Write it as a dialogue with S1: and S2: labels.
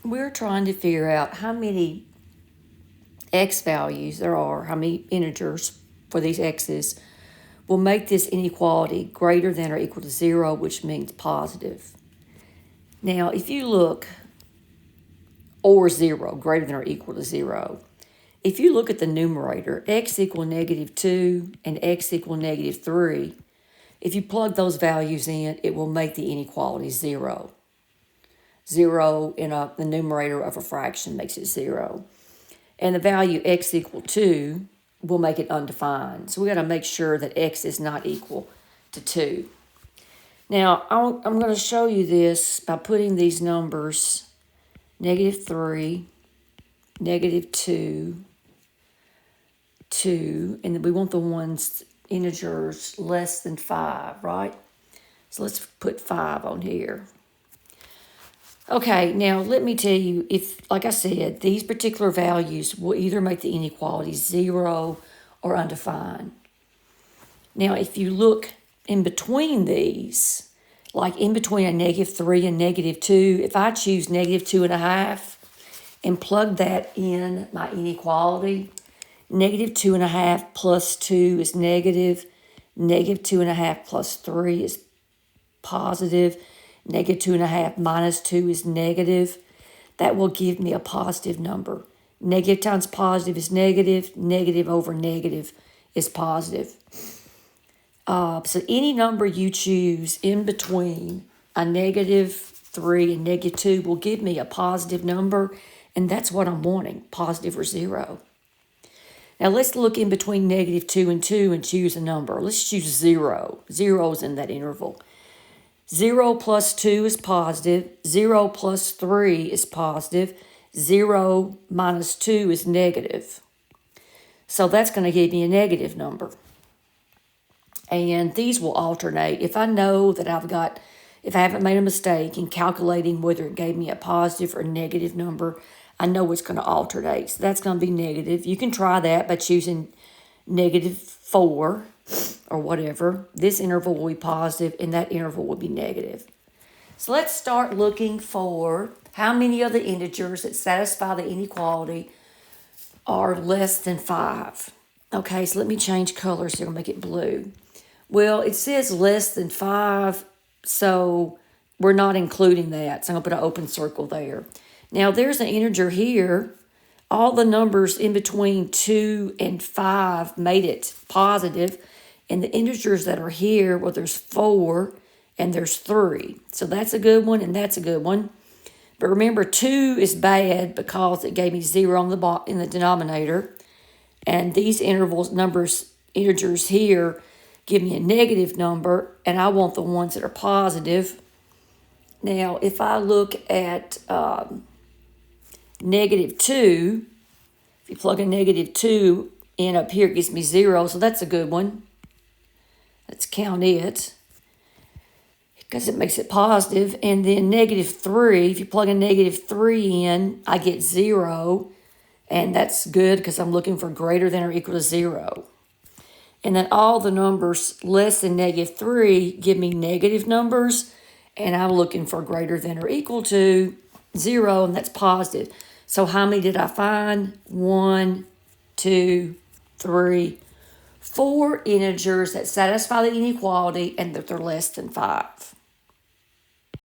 S1: we're trying to figure out how many x values there are, how many integers for these x's will make this inequality greater than or equal to 0, which means positive. Now, if you look, or 0, greater than or equal to 0, if you look at the numerator, x equal -2 and x equal -3, if you plug those values in, it will make the inequality 0. 0 in the numerator of a fraction makes it 0. And the value x equal 2 will make it undefined. So we got to make sure that x is not equal to 2. Now, I'm going to show you this by putting these numbers, -3, -2, 2, and then we want the ones, integers less than 5, right? So let's put 5 on here. Okay, now let me tell you, if, like I said, these particular values will either make the inequality 0 or undefined. Now, if you look in between these, like in between a -3 and -2, if I choose -2.5 and plug that in my inequality, -2.5 plus 2 is negative, -2.5 plus 3 is positive, -2.5 minus 2 is negative. That will give me a positive number. Negative times positive is negative. Negative over negative is positive. So any number you choose in between a -3 and -2 will give me a positive number, and that's what I'm wanting, positive or 0. Now let's look in between -2 and 2 and choose a number. Let's choose 0. 0 is in that interval. 0 plus 2 is positive. 0 plus 3 is positive. 0 minus 2 is negative. So that's going to give me a negative number. And these will alternate. If I know that if I haven't made a mistake in calculating whether it gave me a positive or negative number, I know it's going to alternate. So that's going to be negative. You can try that by choosing -4 or whatever. This interval will be positive and that interval will be negative. So let's start looking for how many of the integers that satisfy the inequality are less than 5. Okay, so let me change colors here and make it blue. Well, it says less than 5, so we're not including that. So I'm going to put an open circle there. Now, there's an integer here. All the numbers in between 2 and 5 made it positive. And the integers that are here, well, there's 4 and there's 3. So that's a good one and that's a good one. But remember, 2 is bad because it gave me 0 in the denominator. And these integers here give me a negative number, and I want the ones that are positive. Now, if I look at -2, if you plug a -2 in up here, it gives me 0, so that's a good one. Let's count it, because it makes it positive. And then -3, if you plug a -3 in, I get 0, and that's good because I'm looking for greater than or equal to 0. And then all the numbers less than -3 give me negative numbers, and I'm looking for greater than or equal to 0, and that's positive. So how many did I find? 1, 2, 3, 4 integers that satisfy the inequality and that they're less than 5.